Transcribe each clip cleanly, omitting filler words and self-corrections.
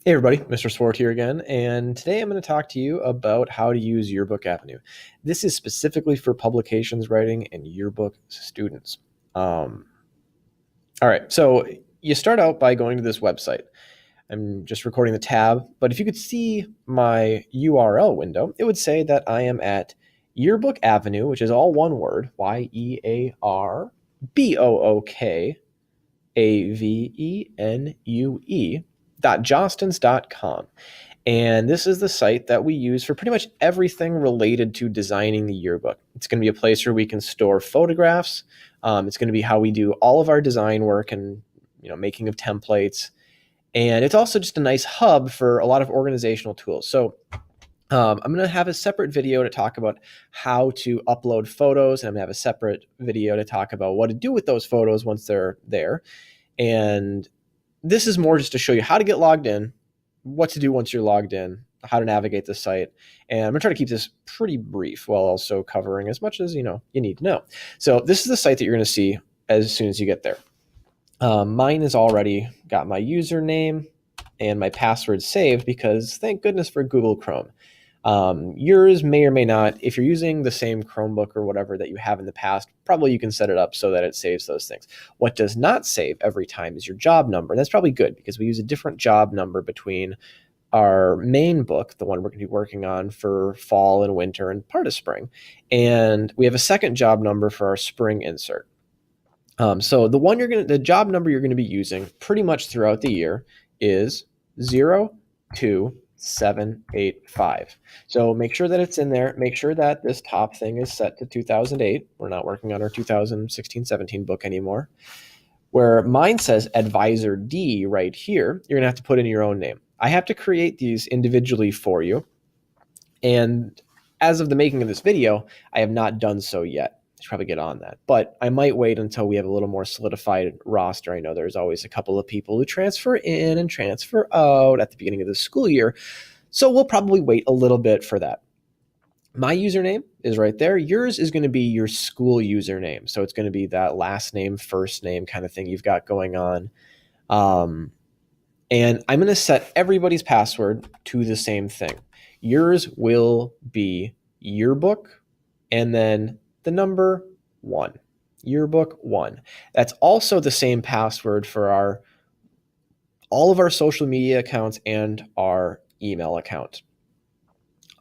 Hey everybody, Mr. Swart here again, and today I'm going to talk to you about how to use Yearbook Avenue. This is specifically for publications writing and yearbook students. All right, so you start out by going to this website. I'm just recording the tab, but if you could see my URL window, it would say that I am at Yearbook Avenue, which is all one word, YearbookAvenue.jostens.com. And this is the site that we use for pretty much everything related to designing the yearbook. It's going to be a place where we can store photographs. It's going to be how we do all of our design work and making of templates. And it's also just a nice hub for a lot of organizational tools. So I'm going to have a separate video to talk about how to upload photos, and I'm going to have a separate video to talk about what to do with those photos once they're there. And this is more just to show you how to get logged in, what to do once you're logged in, how to navigate the site. And I'm going to try to keep this pretty brief while also covering as much as you need to know. So this is the site that you're going to see as soon as you get there. Mine has already got my username and my password saved because thank goodness for Google Chrome. Yours may or may not, if you're using the same Chromebook or whatever that you have in the past, probably you can set it up so that it saves those things. What does not save every time is your job number. And that's probably good because we use a different job number between our main book, the one we're going to be working on for fall and winter and part of spring. And we have a second job number for our spring insert. So the job number you're going to be using pretty much throughout the year is 02785. So make sure that it's in there. Make sure that this top thing is set to 2008. We're not working on our 2016-17 book anymore. Where mine says Advisor D right here, you're going to have to put in your own name. I have to create these individually for you. And as of the making of this video, I have not done so yet. I should probably get on that. But I might wait until we have a little more solidified roster. I know there's always a couple of people who transfer in and transfer out at the beginning of the school year. So we'll probably wait a little bit for that. My username is right there. Yours is going to be your school username. So it's going to be that last name, first name kind of thing you've got going on. And I'm going to set everybody's password to the same thing. Yours will be yearbook and then the number 1, yearbook 1. That's also the same password for all of our social media accounts and our email account.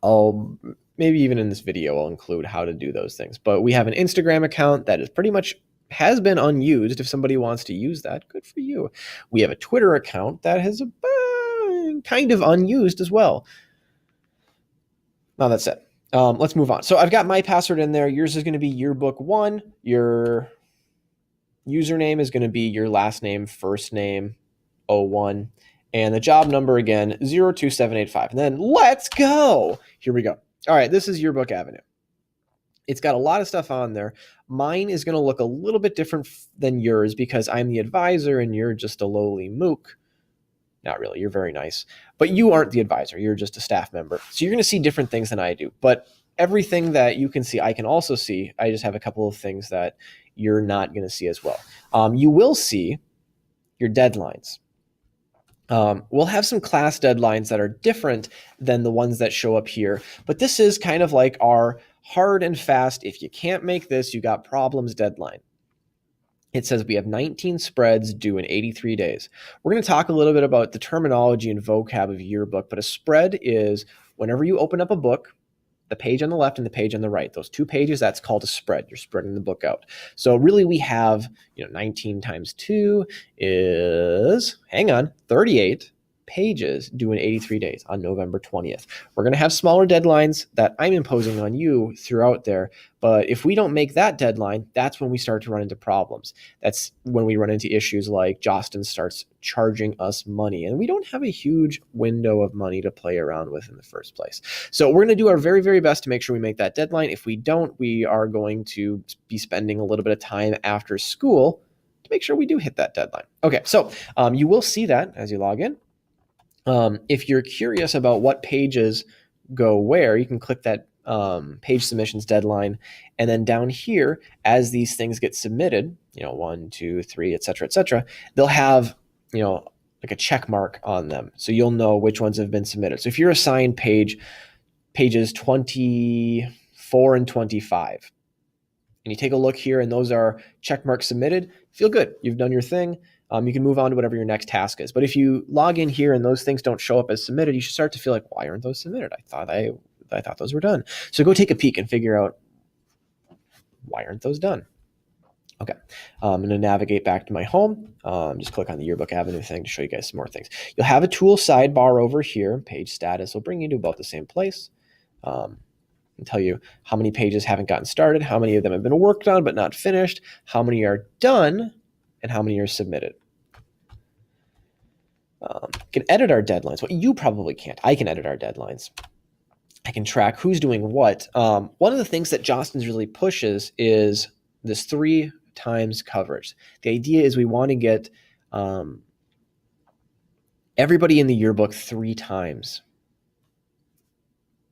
I'll maybe even in this video I'll include how to do those things. But we have an Instagram account that is pretty much has been unused. If somebody wants to use that, good for you. We have a Twitter account that has kind of unused as well. Now that's it. Let's move on. So I've got my password in there. Yours is going to be yearbook1. Your username is going to be your last name, first name, 01. And the job number again, 02785. And then let's go. Here we go. All right, this is Yearbook Avenue. It's got a lot of stuff on there. Mine is going to look a little bit different than yours because I'm the advisor and you're just a lowly mook. Not really, you're very nice. But you aren't the advisor, you're just a staff member. So you're going to see different things than I do. But everything that you can see, I can also see. I just have a couple of things that you're not going to see as well. You will see your deadlines. We'll have some class deadlines that are different than the ones that show up here. But this is kind of like our hard and fast, if you can't make this, you got problems deadline. It says we have 19 spreads due in 83 days. We're going to talk a little bit about the terminology and vocab of yearbook, but a spread is whenever you open up a book, the page on the left and the page on the right, those 2 pages, that's called a spread. You're spreading the book out. So really we have, 19 times 2 is, 38 pages due in 83 days on November 20th. We're going to have smaller deadlines that I'm imposing on you throughout there. But if we don't make that deadline, that's when we start to run into problems. That's when we run into issues like Jostens starts charging us money. And we don't have a huge window of money to play around with in the first place. So we're going to do our very, very best to make sure we make that deadline. If we don't, we are going to be spending a little bit of time after school to make sure we do hit that deadline. Okay, so you will see that as you log in. If you're curious about what pages go where, you can click that page submissions deadline. And then down here, as these things get submitted, 1, 2, 3, et cetera, they'll have, like a check mark on them, so you'll know which ones have been submitted. So if you're assigned pages 24 and 25, and you take a look here and those are check marks submitted, feel good. You've done your thing. You can move on to whatever your next task is. But if you log in here and those things don't show up as submitted, you should start to feel like, why aren't those submitted? I thought those were done. So go take a peek and figure out, why aren't those done? Okay, I'm going to navigate back to my home. Just click on the Yearbook Avenue thing to show you guys some more things. You'll have a tool sidebar over here. Page status will bring you to about the same place. And tell you how many pages haven't gotten started, how many of them have been worked on but not finished, how many are done, and how many are submitted. Can edit our deadlines. Well, you probably can't. I can edit our deadlines. I can track who's doing what. One of the things that Jostens really pushes is this 3 times coverage. The idea is we want to get everybody in the yearbook 3 times.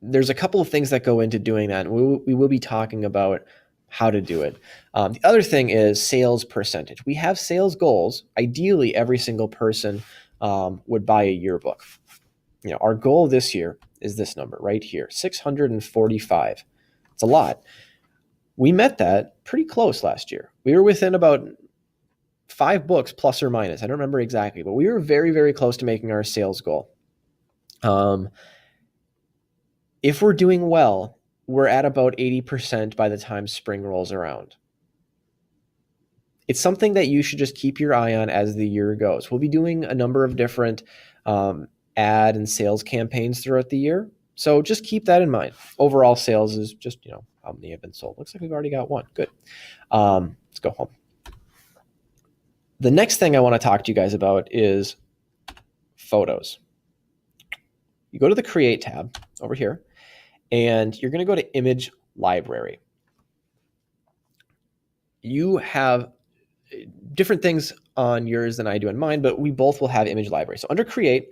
There's a couple of things that go into doing that, and we will be talking about how to do it. The other thing is sales percentage. We have sales goals. Ideally, every single person would buy a yearbook. Our goal this year is this number right here, 645. It's a lot. We met that pretty close last year. We were within about 5 books plus or minus. I don't remember exactly, but we were very, very close to making our sales goal. If we're doing well, we're at about 80% by the time spring rolls around. It's something that you should just keep your eye on as the year goes. We'll be doing a number of different ad and sales campaigns throughout the year. So just keep that in mind. Overall sales is just, how many have been sold. Looks like we've already got one. Good. Let's go home. The next thing I want to talk to you guys about is photos. You go to the Create tab over here, and you're going to go to Image Library. You have different things on yours than I do on mine, but we both will have Image Library. So under Create,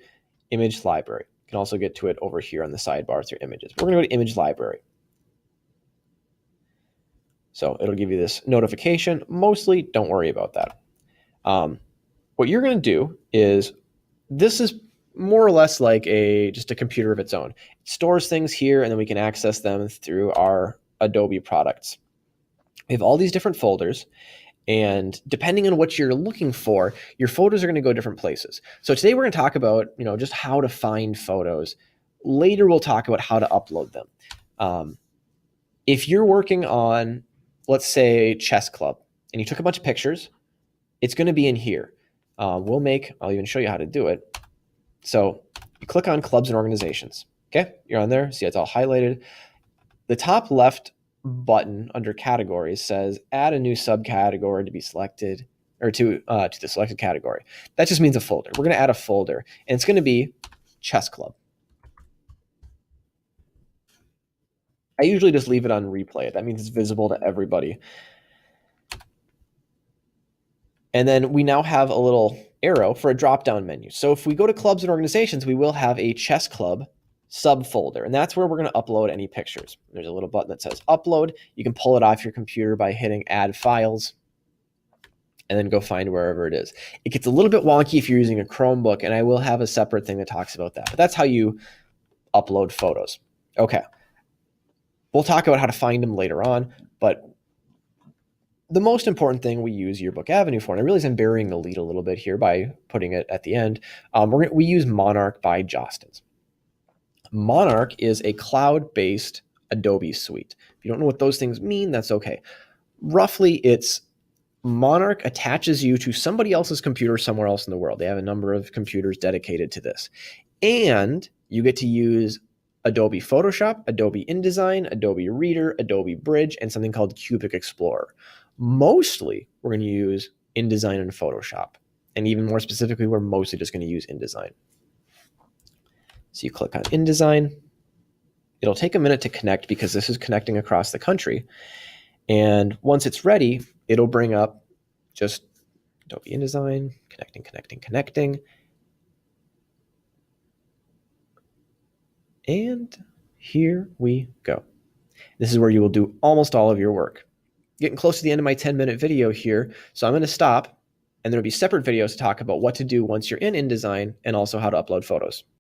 Image Library. You can also get to it over here on the sidebar through Images. We're going to go to Image Library. So it'll give you this notification. Mostly, don't worry about that. What you're going to do is, this is more or less like just a computer of its own. It stores things here, and then we can access them through our Adobe products. We have all these different folders, and depending on what you're looking for, your photos are going to go different places. So today we're going to talk about, just how to find photos. Later we'll talk about how to upload them. If you're working on, let's say, chess club, and you took a bunch of pictures, it's going to be in here. I'll even show you how to do it. So you click on clubs and organizations. Okay, you're on there. See, it's all highlighted. The top left button under categories says add a new subcategory to be selected, or to the selected category. That just means a folder. We're going to add a folder, and it's going to be chess club. I usually just leave it on replay. That means it's visible to everybody. And then we now have a little arrow for a drop-down menu. So if we go to clubs and organizations, we will have a chess club subfolder, and that's where we're going to upload any pictures. There's a little button that says upload. You can pull it off your computer by hitting add files and then go find wherever it is. It gets a little bit wonky if you're using a Chromebook, and I will have a separate thing that talks about that. But that's how you upload photos. Okay. We'll talk about how to find them later on, but the most important thing we use Yearbook Avenue for, and I realize I'm burying the lead a little bit here by putting it at the end, we use Monarch by Jostens. Monarch is a cloud-based Adobe suite. If you don't know what those things mean, that's okay. Roughly, it's Monarch attaches you to somebody else's computer somewhere else in the world. They have a number of computers dedicated to this. And you get to use Adobe Photoshop, Adobe InDesign, Adobe Reader, Adobe Bridge, and something called Cubic Explorer. Mostly, we're going to use InDesign and Photoshop. And even more specifically, we're mostly just going to use InDesign. So you click on InDesign. It'll take a minute to connect because this is connecting across the country. And once it's ready, it'll bring up just Adobe InDesign, connecting. And here we go. This is where you will do almost all of your work. Getting close to the end of my 10-minute video here, so I'm going to stop and there'll be separate videos to talk about what to do once you're in InDesign and also how to upload photos.